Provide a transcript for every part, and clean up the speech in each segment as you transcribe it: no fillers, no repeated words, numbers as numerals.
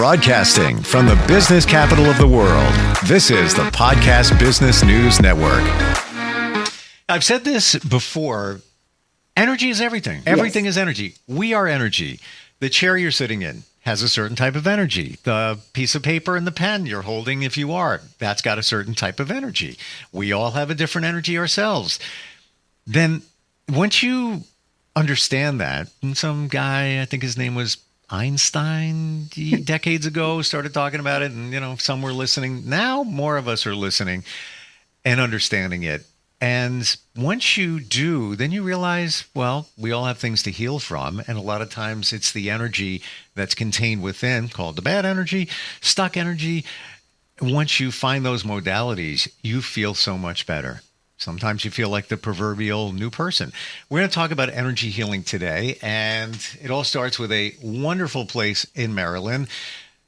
Broadcasting from the business capital of the world, this is the Podcast Business News Network. I've said this before. Energy is everything. Everything is energy. We are energy. The chair you're sitting in has a certain type of energy. The piece of paper and the pen you're holding, if you are, that's got a certain type of energy. We all have a different energy ourselves. Then once you understand that, and some guy, I think his name was Einstein, decades ago, started talking about it, and some were listening. Now more of us are listening and understanding it. And once you do, then you realize, well, we all have things to heal from. And a lot of times it's the energy that's contained within, called the bad energy, stuck energy. Once you find those modalities, you feel so much better. Sometimes you feel like the proverbial new person. We're going to talk about energy healing today, and it all starts with a wonderful place in Maryland.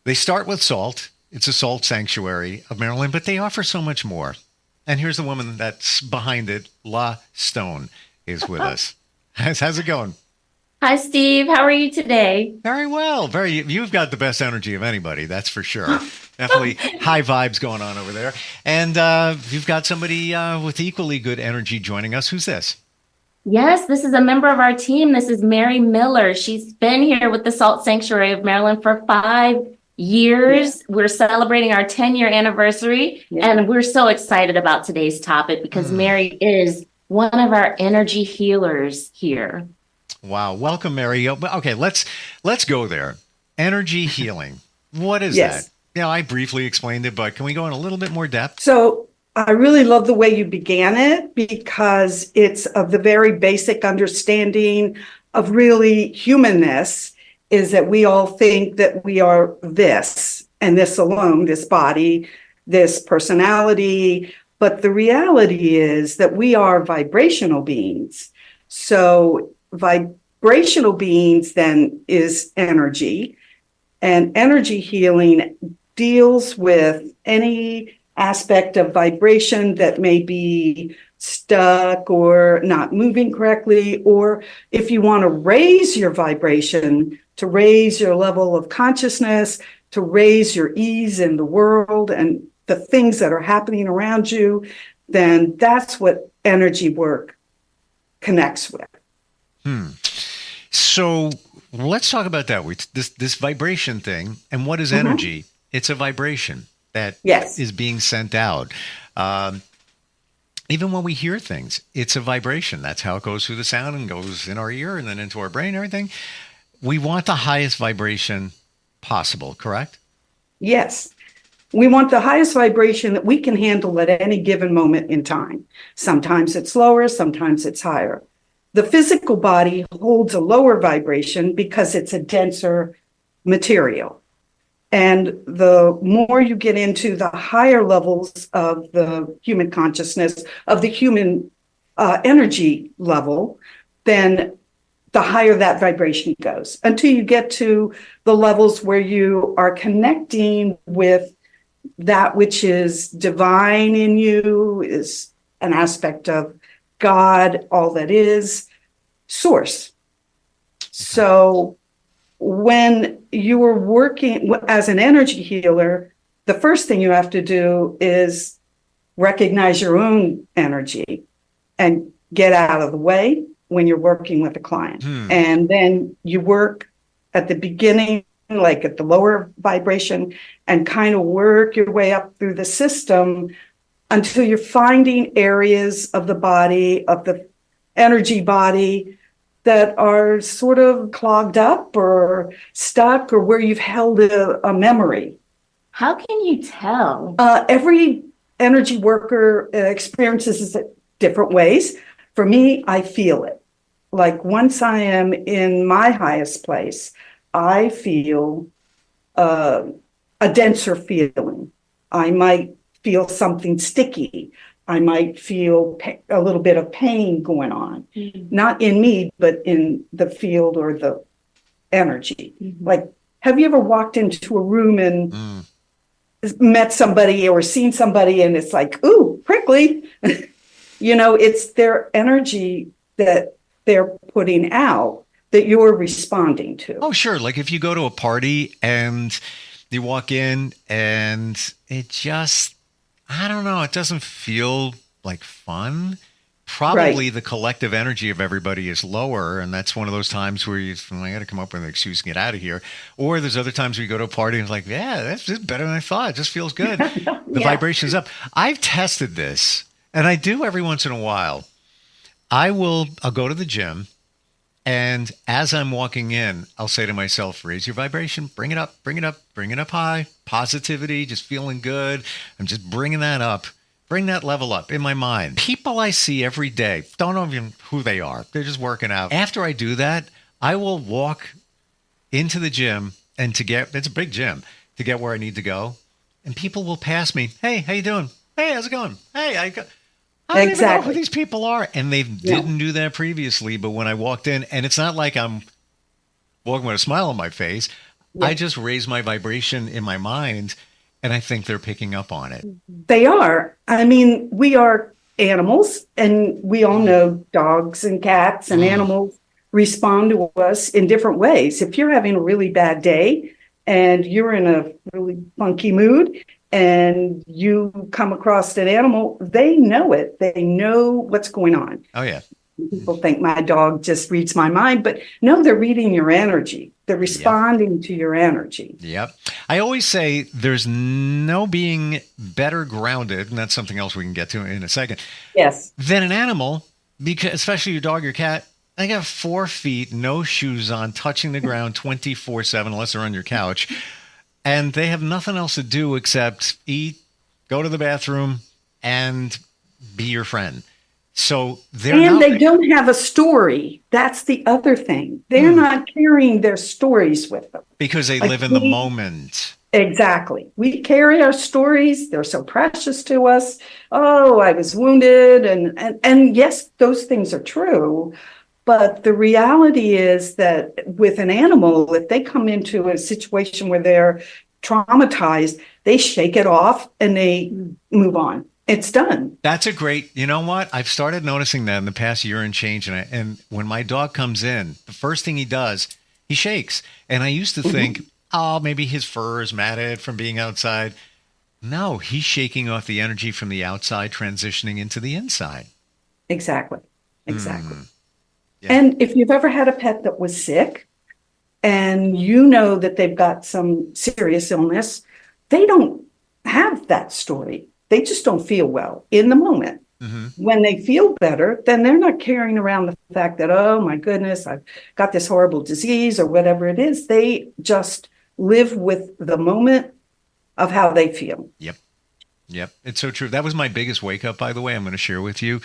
They start with salt. It's a salt sanctuary of Maryland, but they offer so much more. And here's the woman that's behind it. La Stone is with us. How's it going? Hi, Steve. How are you today? Very well. You've got the best energy of anybody, that's for sure. Definitely high vibes going on over there. And you've got somebody with equally good energy joining us. Who's this? Yes, this is a member of our team. This is Mary Miller. She's been here with the Salt Sanctuary of Maryland for 5 years. Yeah. We're celebrating our 10-year anniversary, and we're so excited about today's topic because Mary is one of our energy healers here. Wow. Welcome, Mary. Okay, let's go there. Energy healing. What is that? I briefly explained it, but can we go in a little bit more depth? So I really love the way you began it because it's of the very basic understanding of really humanness is that we all think that we are this and this alone, this body, this personality. But the reality is that we are vibrational beings. So vibrational beings then is energy, and energy healing deals with any aspect of vibration that may be stuck or not moving correctly, or if you want to raise your vibration, to raise your level of consciousness, to raise your ease in the world and the things that are happening around you, then that's what energy work connects with. So let's talk about that. This vibration thing. And what is energy? It's a vibration that is being sent out. Even when we hear things, it's a vibration. That's how it goes through the sound and goes in our ear and then into our brain and everything. We want the highest vibration possible, correct? Yes. We want the highest vibration that we can handle at any given moment in time. Sometimes it's lower, sometimes it's higher. The physical body holds a lower vibration because it's a denser material. And the more you get into the higher levels of the human consciousness, of the human energy level, then the higher that vibration goes until you get to the levels where you are connecting with that which is divine in you, is an aspect of God, all that is, source. So when you are working as an energy healer, the first thing you have to do is recognize your own energy and get out of the way when you're working with a client. And then you work at the beginning, like at the lower vibration, and kind of work your way up through the system until you're finding areas of the body, of the energy body, that are sort of clogged up or stuck or where you've held a memory. How can you tell? Every energy worker experiences it different ways. For me, I feel it. Like once I am in my highest place, I feel a denser feeling. I might feel something sticky. I might feel a little bit of pain going on, not in me, but in the field or the energy. Like, have you ever walked into a room and met somebody or seen somebody and it's like, ooh, prickly? It's their energy that they're putting out that you're responding to. Oh, sure. Like if you go to a party and You walk in and it just, I don't know, it doesn't feel like fun. Probably Right. the collective energy of everybody is lower. And that's one of those times where I got to come up with an excuse to get out of here. Or there's other times where you go to a party and it's like, yeah, that's just better than I thought. It just feels good. The Yeah. vibration's up. I've tested this and I do every once in a while. I'll go to the gym. And as I'm walking in, I'll say to myself, raise your vibration, bring it up, bring it up, bring it up high, positivity, just feeling good. I'm just bringing that up, bring that level up in my mind. People I see every day, don't know even who they are. They're just working out. After I do that, I will walk into the gym and it's a big gym, to get where I need to go. And people will pass me. Hey, how you doing? Hey, how's it going? Hey, I don't even know who Exactly. these people are. And they didn't do that previously. But when I walked in, and it's not like I'm walking with a smile on my face, Yeah. I just raise my vibration in my mind, and I think they're picking up on it. They are. I mean, we are animals, and we all know dogs and cats and animals respond to us in different ways. If you're having a really bad day and you're in a really funky mood and you come across an animal, they know it. They know what's going on. Oh, yeah. People think my dog just reads my mind, but no, they're reading your energy. They're responding to your energy. Yep. I always say there's no being better grounded, and that's something else we can get to in a second, Yes. than an animal, because especially your dog or cat. They got 4 feet, no shoes on, touching the ground 24/7, unless they're on your couch. And they have nothing else to do except eat, go to the bathroom, and be your friend. So they don't have a story. That's the other thing. They're not carrying their stories with them. Because they Like live in the moment. Exactly. We carry our stories. They're so precious to us. Oh, I was wounded. And yes, those things are true. But the reality is that with an animal, if they come into a situation where they're traumatized, they shake it off and they move on. It's done. That's you know what? I've started noticing that in the past year and change. And when my dog comes in, the first thing he does, he shakes. And I used to think, oh, maybe his fur is matted from being outside. No, he's shaking off the energy from the outside, transitioning into the inside. Exactly. Exactly. Yeah. And if you've ever had a pet that was sick and you know that they've got some serious illness, they don't have that story. They just don't feel well in the moment. When they feel better, then they're not carrying around the fact that, oh my goodness, I've got this horrible disease or whatever it is. They just live with the moment of how they feel. Yep. It's so true. That was my biggest wake up, by the way, I'm going to share with you.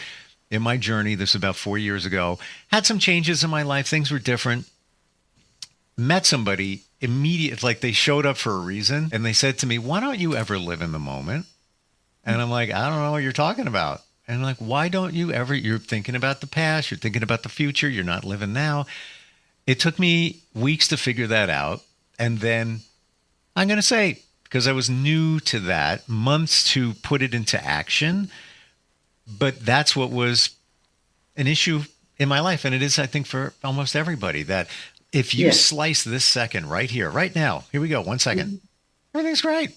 In my journey, this was about 4 years ago, had some changes in my life. Things were different. Met somebody immediately, like they showed up for a reason. And they said to me, why don't you ever live in the moment? And I'm like, I don't know what you're talking about. And I'm like, why don't you ever? You're thinking about the past. You're thinking about the future. You're not living now. It took me weeks to figure that out. And then I'm going to say, because I was new to that, months to put it into action. But that's what was an issue in my life. And it is, I think, for almost everybody, that if you slice this second right here, right now, here we go, 1 second, everything's great.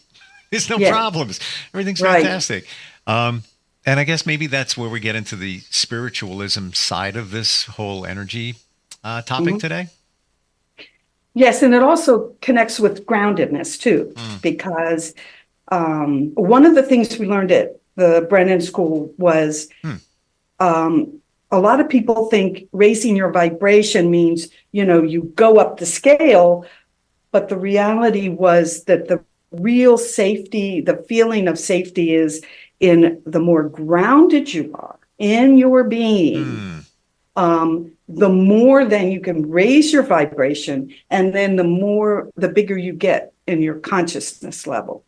There's no problems. Everything's fantastic. And I guess maybe that's where we get into the spiritualism side of this whole energy topic today. Yes, and it also connects with groundedness too, because one of the things we learned at the Brennan School was a lot of people think raising your vibration means, you go up the scale, but the reality was that the real safety, the feeling of safety is in the more grounded you are in your being. The more then you can raise your vibration, and then the bigger you get in your consciousness level.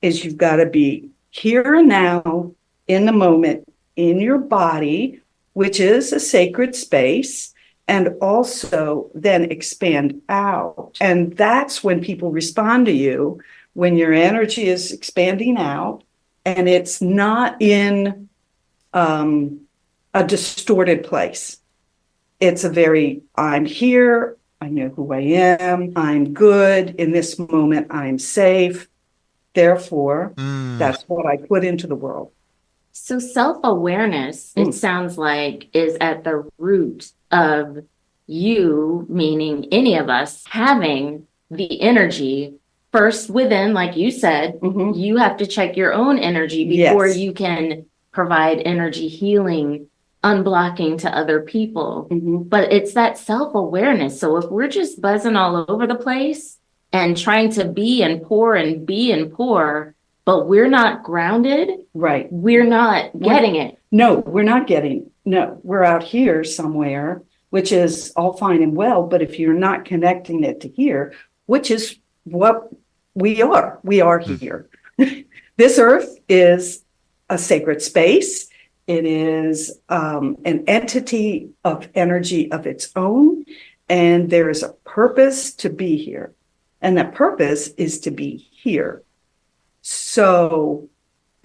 Is you've got to be here and now in the moment in your body, which is a sacred space, and also then expand out. And that's when people respond to you, when your energy is expanding out and it's not in a distorted place. It's a very, I'm here, I know who I am. I'm good. In this moment, I'm safe. Therefore, that's what I put into the world. So self-awareness, it sounds like, is at the root of you, meaning any of us, having the energy first within, like you said. You have to check your own energy before Yes. you can provide energy healing, unblocking to other people. But it's that self-awareness. So if we're just buzzing all over the place and trying to be and pour, but we're not grounded, Right. we're not getting it. No, we're not getting, no, we're out here somewhere, which is all fine and well. But if you're not connecting it to here, which is what we are here. This earth is a sacred space. It is an entity of energy of its own. And there is a purpose to be here. And that purpose is to be here. So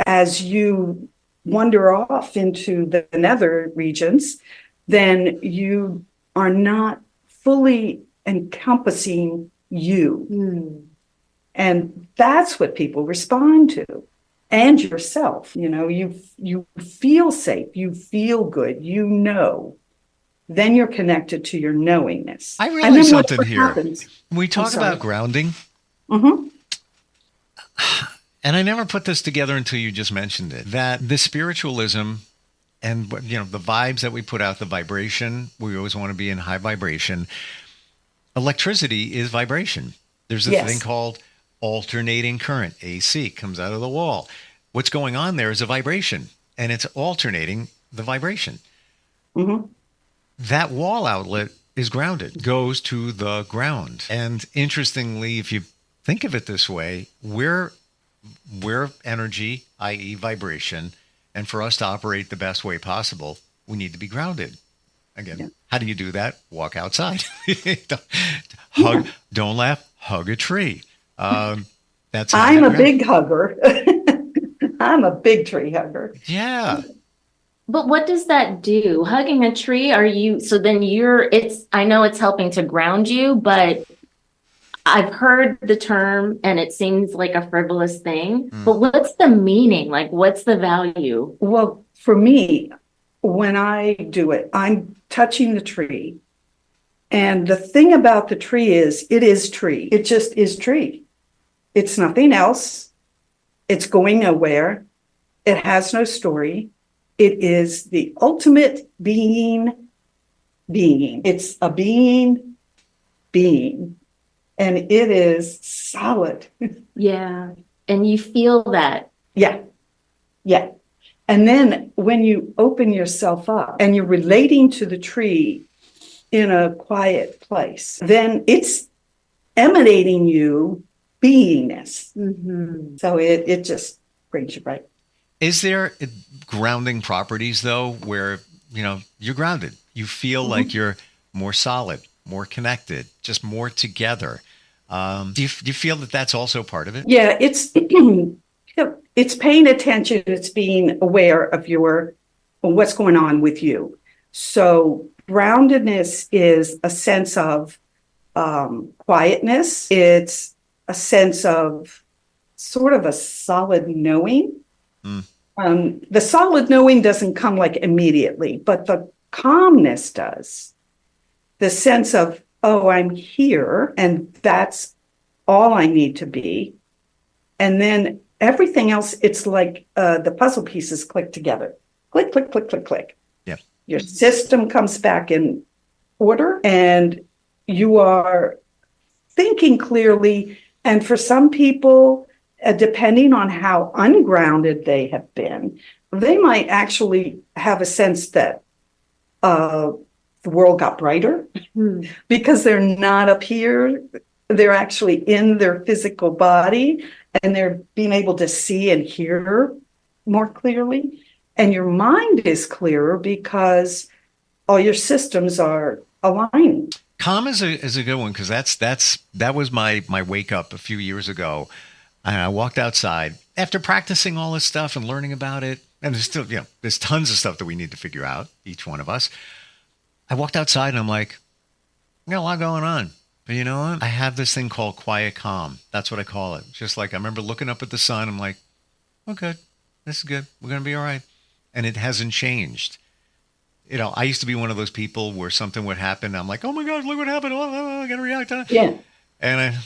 as you wander off into the nether regions, then you are not fully encompassing you. And that's what people respond to. And yourself, you feel safe, you feel good, then you're connected to your knowingness. I realize something what here. happens. When we talk about grounding, and I never put this together until you just mentioned it, that the spiritualism and, the vibes that we put out, the vibration, we always want to be in high vibration. Electricity is vibration. There's a thing called alternating current, AC, comes out of the wall. What's going on there is a vibration, and it's alternating the vibration. That wall outlet is grounded, goes to the ground. And interestingly, if you think of it this way, we're energy, i.e. vibration, and for us to operate the best way possible, we need to be grounded. Again, how do you do that? Walk outside. Don't laugh, hug a tree. That's I'm a big hugger. I'm a big tree hugger. Yeah. But what does that do? Hugging a tree, I know it's helping to ground you, but I've heard the term and it seems like a frivolous thing, but what's the meaning? Like, what's the value? Well, for me, when I do it, I'm touching the tree. And the thing about the tree is, it is tree. It just is tree. It's nothing else. It's going nowhere. It has no story. It is the ultimate being. It's a being. And it is solid. Yeah. And you feel that. Yeah. And then when you open yourself up and you're relating to the tree in a quiet place, then it's emanating you beingness. So it just brings you right. Is there grounding properties, though, where, you're grounded? You feel like you're more solid, more connected, just more together. Do you feel that that's also part of it? Yeah, it's paying attention. It's being aware of what's going on with you. So groundedness is a sense of quietness. It's a sense of sort of a solid knowing. The solid knowing doesn't come like immediately, but the calmness does. The sense of, oh, I'm here, and that's all I need to be. And then everything else, it's like the puzzle pieces click together. Click, click, click, click, click. Yeah. Your system comes back in order, and you are thinking clearly. And for some people, depending on how ungrounded they have been, they might actually have a sense that the world got brighter because they're not up here. They're actually in their physical body, and they're being able to see and hear more clearly. And your mind is clearer because all your systems are aligning. Calm is a good one, because that was my wake up a few years ago. And I walked outside after practicing all this stuff and learning about it. And there's still, there's tons of stuff that we need to figure out, each one of us. I walked outside and I'm like, I got a lot going on. But you know what? I have this thing called quiet calm. That's what I call it. Just like I remember looking up at the sun. I'm like, we're good. This is good. We're going to be all right. And it hasn't changed. You know, I used to be one of those people where something would happen. I'm like, oh my God, look what happened. Oh, I got to react to it. Yeah. And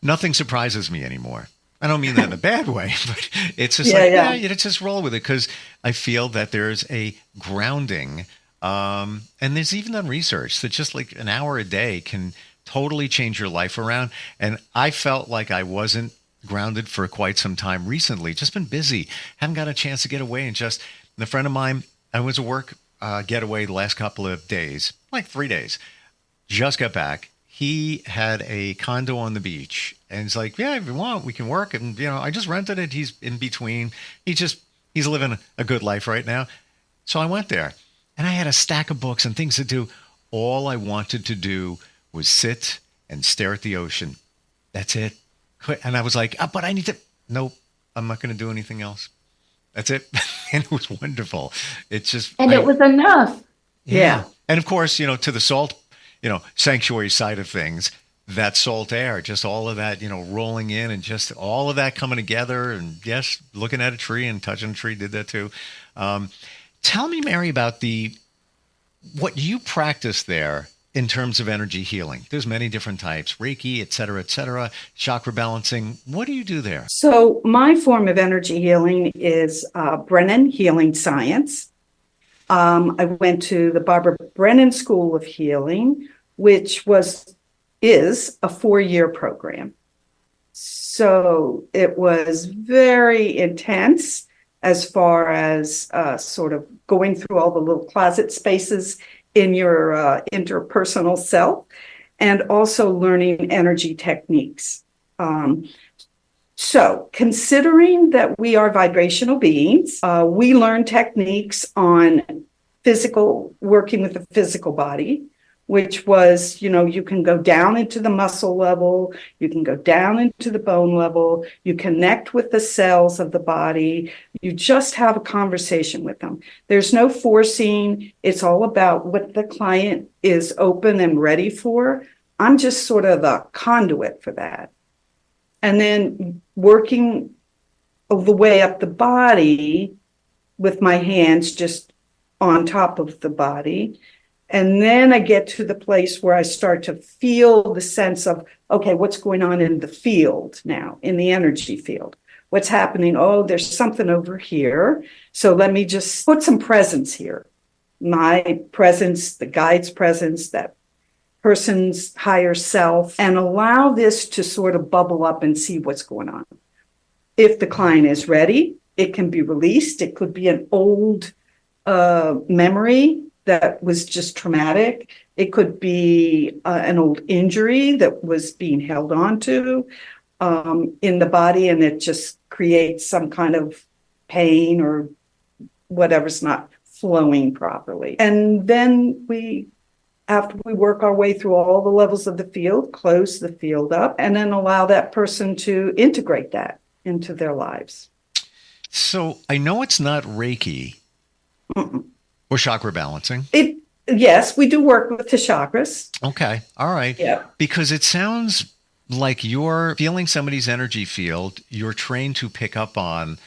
nothing surprises me anymore. I don't mean that in a bad way, but it's just you just roll with it because I feel that there's a grounding. And there's even done research that just like an hour a day can totally change your life around. And I felt like I wasn't grounded for quite some time recently, just been busy, haven't got a chance to get away. And a friend of mine, I was at work getaway the last couple of days, like 3 days, just got back. He had a condo on the beach and he's like, yeah, if you want, we can work. And, you know, I just rented it. He's in between. He's living a good life right now. So I went there and I had a stack of books and things to do. All I wanted to do was sit and stare at the ocean. That's it. And I was like, but I need to, nope, I'm not going to do anything else. That's it. And it was wonderful. It's just. And it was enough. Yeah. And of course, you know, to the salt, you know, sanctuary side of things, that salt air, just all of that, you know, rolling in and just all of that coming together. And yes, looking at a tree and touching a tree did that too. Tell me, Mary, about what you practice there in terms of energy healing. There's many different types, Reiki, et cetera, chakra balancing. What do you do there? So my form of energy healing is Brennan Healing Science. I went to the Barbara Brennan School of Healing, which is a 4-year program. So it was very intense as far as sort of going through all the little closet spaces in your interpersonal self, and also learning energy techniques. So considering that we are vibrational beings, we learn techniques on working with the physical body, which was, you know, you can go down into the muscle level, you can go down into the bone level, you connect with the cells of the body, you just have a conversation with them. There's no forcing. It's all about what the client is open and ready for. I'm just sort of the conduit for that. And then working the way up the body with my hands just on top of the body. And then I get to the place where I start to feel the sense of, okay, what's going on in the field now, in the energy field? What's happening? Oh, there's something over here. So let me just put some presence here. My presence, the guide's presence, that person's higher self, and allow this to sort of bubble up and see what's going on. If the client is ready, it can be released. It could be an old memory that was just traumatic. It could be an old injury that was being held on to in the body, and it just creates some kind of pain or whatever's not flowing properly. And then after we work our way through all the levels of the field, close the field up, and then allow that person to integrate that into their lives. So I know it's not Reiki. Mm-mm. Or chakra balancing. Yes, we do work with the chakras. Okay. All right. Yeah. Because it sounds like you're feeling somebody's energy field. You're trained to pick up on,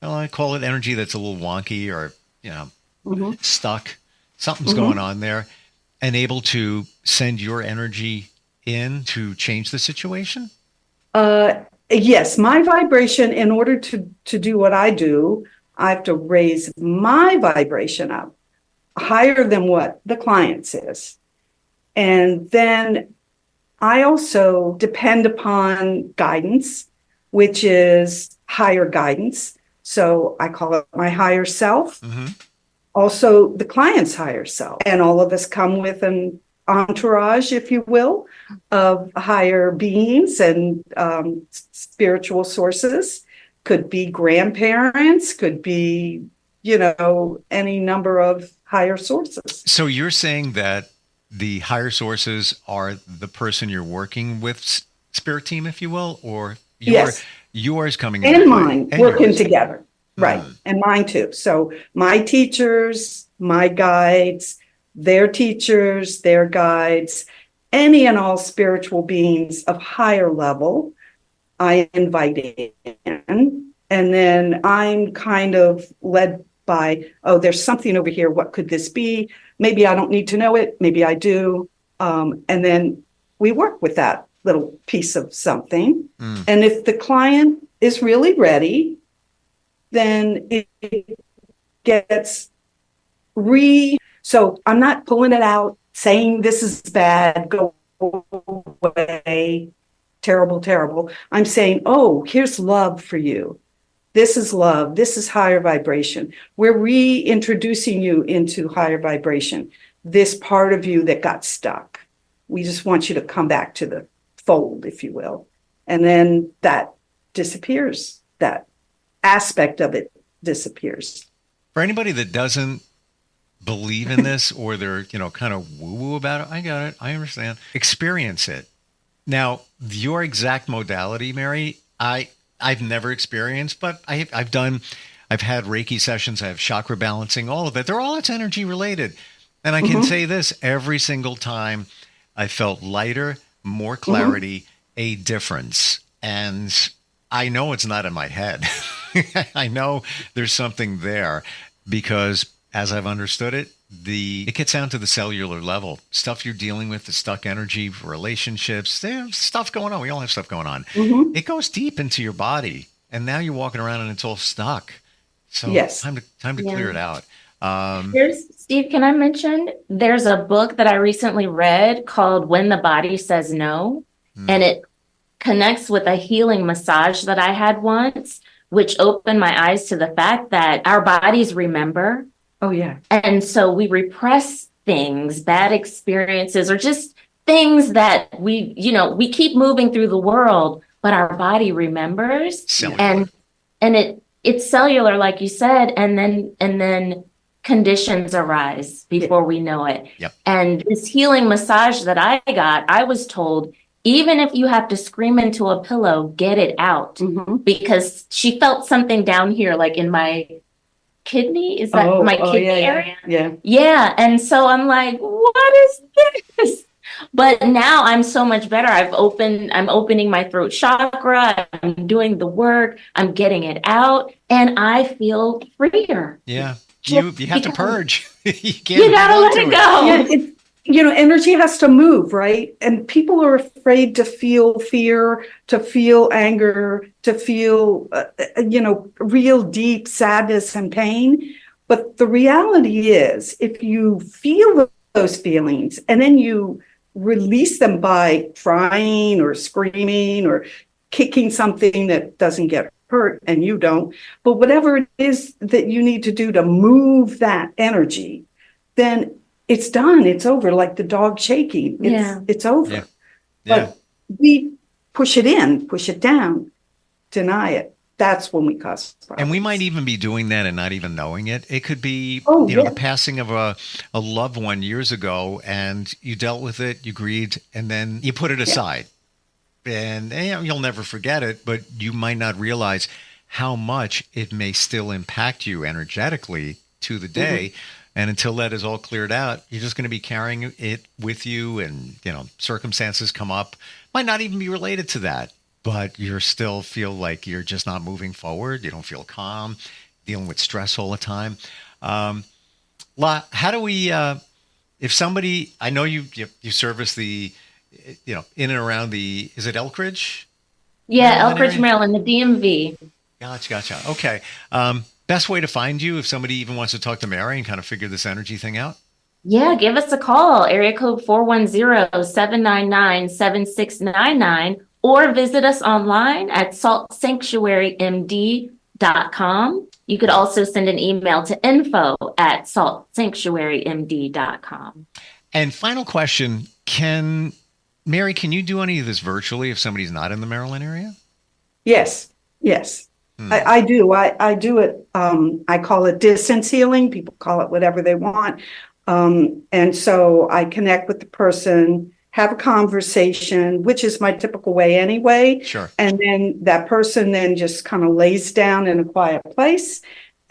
well, I call it energy that's a little wonky or, you know, stuck. Something's going on there. And able to send your energy in to change the situation? Yes. My vibration, in order to do what I do, I have to raise my vibration up higher than what the client's is. And then I also depend upon guidance, which is higher guidance. So I call it my higher self, also the client's higher self. And all of us come with an entourage, if you will, of higher beings and spiritual sources. Could be grandparents, could be, you know, any number of higher sources. So you're saying that the higher sources are the person you're working with, spirit team, if you will, or yours coming in? And mine, working together. Right. And mine too. So my teachers, my guides, their teachers, their guides, any and all spiritual beings of higher level, I invite in. And then I'm kind of led by, oh, there's something over here. What could this be? Maybe I don't need to know it. Maybe I do. And then we work with that little piece of something. And if the client is really ready, then it gets so I'm not pulling it out, saying this is bad, go away, terrible, terrible. I'm saying, oh, here's love for you. This is love. This is higher vibration. We're reintroducing you into higher vibration. This part of you that got stuck. We just want you to come back to the fold, if you will. And then that disappears. That aspect of it disappears. For anybody that doesn't believe in this, or they're, kind of woo-woo about it, I got it. I understand. Experience it. Now, your exact modality, Mary, I've never experienced, but I've had Reiki sessions, I have chakra balancing, all of it. It's energy related. And I can say this, every single time I felt lighter, more clarity, a difference. And I know it's not in my head. I know there's something there because as I've understood it, it gets down to the cellular level. Stuff you're dealing with, the stuck energy, relationships, there's stuff going on. We all have stuff going on. It goes deep into your body. And now you're walking around and it's all stuck. So yes. time to clear it out. Steve, can I mention, there's a book that I recently read called When the Body Says No. And it connects with a healing massage that I had once, which opened my eyes to the fact that our bodies remember. Oh, yeah. And so we repress things, bad experiences, or just things that we keep moving through the world, but our body remembers. Cellular. And it's cellular, like you said, and then conditions arise before we know it. Yep. And this healing massage that I got, I was told, even if you have to scream into a pillow, get it out. Because she felt something down here, like in my kidney. Is that my kidney area? Yeah. Yeah. And so I'm like, what is this? But now I'm so much better. I'm opening my throat chakra. I'm doing the work. I'm getting it out. And I feel freer. Yeah. You have to purge. You gotta let it go. Yeah, energy has to move, right? And people are afraid to feel fear, to feel anger, to feel, real deep sadness and pain. But the reality is, if you feel those feelings and then you release them by crying or screaming or kicking something that doesn't get hurt and you don't, but whatever it is that you need to do to move that energy, then it's done. It's over. Like the dog shaking. It's over. Yeah. But we push it in, push it down, deny it. That's when we cause problems. And we might even be doing that and not even knowing it. It could be, the passing of a loved one years ago, and you dealt with it, you grieved, and then you put it aside. And you'll never forget it, but you might not realize how much it may still impact you energetically to the day. And until that is all cleared out, you're just going to be carrying it with you, and circumstances come up, might not even be related to that, but you still feel like you're just not moving forward. You don't feel calm, dealing with stress all the time. How do we, if somebody, I know you service the, in and around is it Elkridge? Yeah, Elkridge, Maryland, the DMV. Gotcha. Okay. Best way to find you if somebody even wants to talk to Mary and kind of figure this energy thing out? Yeah, give us a call, area code 410-799-7699, or visit us online at saltsanctuarymd.com. You could also send an email to info@saltsanctuarymd.com. And final question, Mary, can you do any of this virtually if somebody's not in the Maryland area? Yes. I do. I do it. I call it distance healing. People call it whatever they want. And so I connect with the person, have a conversation, which is my typical way anyway. Sure. And then that person then just kind of lays down in a quiet place.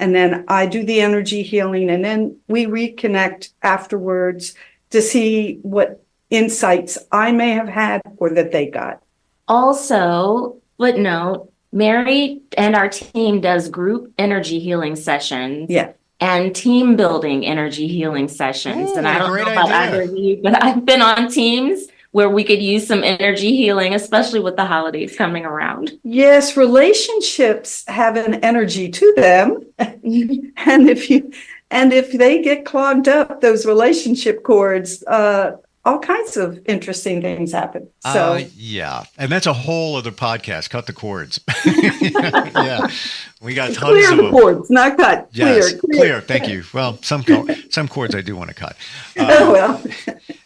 And then I do the energy healing, and then we reconnect afterwards to see what insights I may have had or that they got. Also, footnote, Mary and our team does group energy healing sessions. Yeah. And team building energy healing sessions. Ooh, And I don't great know about idea. either of you, but I've been on teams where we could use some energy healing, especially with the holidays coming around. Yes, relationships have an energy to them. And if they get clogged up, those relationship cords, all kinds of interesting things happen. So yeah, and that's a whole other podcast. Cut the cords. Yeah, we got tons clear of the them. cords, not cut. Yes, Clear. clear. Thank you. Well, some cords I do want to cut. Well,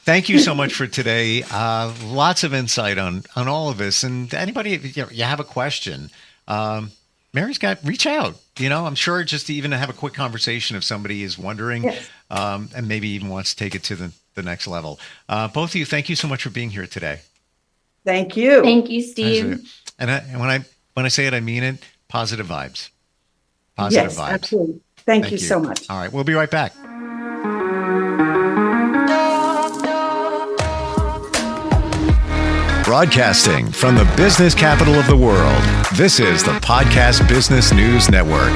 Thank you so much for today. Lots of insight on all of this. And anybody, if you have a question, Mary's reach out. I'm sure just to even have a quick conversation if somebody is wondering, Yes. and maybe even wants to take it to the next level. Both of you, thank you so much for being here today. thank you. Thank you, Steve. And when I say it, I mean it. Positive vibes. Positive Yes, vibes. absolutely. Thank you so much. All right, we'll be right back. Broadcasting from the business capital of the world, this is the Podcast Business News Network.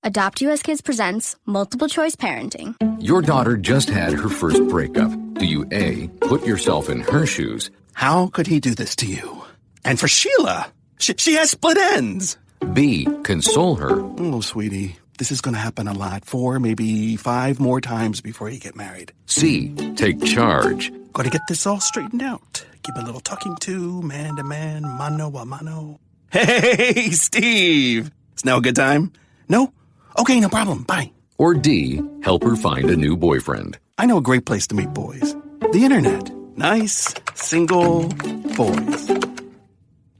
Adopt US Kids presents Multiple Choice Parenting. Your daughter just had her first breakup. Do you A, put yourself in her shoes? How could he do this to you? And for Sheila, she has split ends. B, console her? Oh, sweetie, this is going to happen a lot. 4, maybe 5 more times before you get married. C, take charge? Got to get this all straightened out. Give a little talking to, man to man, mano a mano. Hey, Steve! It's now a good time? No? Okay, no problem. Bye. Or D, help her find a new boyfriend? I know a great place to meet boys. The internet. Nice, single boys.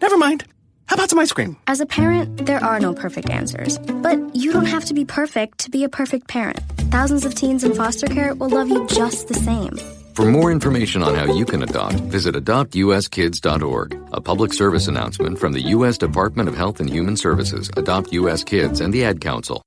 Never mind. How about some ice cream? As a parent, there are no perfect answers. But you don't have to be perfect to be a perfect parent. Thousands of teens in foster care will love you just the same. For more information on how you can adopt, visit adoptuskids.org. A public service announcement from the U.S. Department of Health and Human Services, Adopt U.S. Kids, and the Ad Council.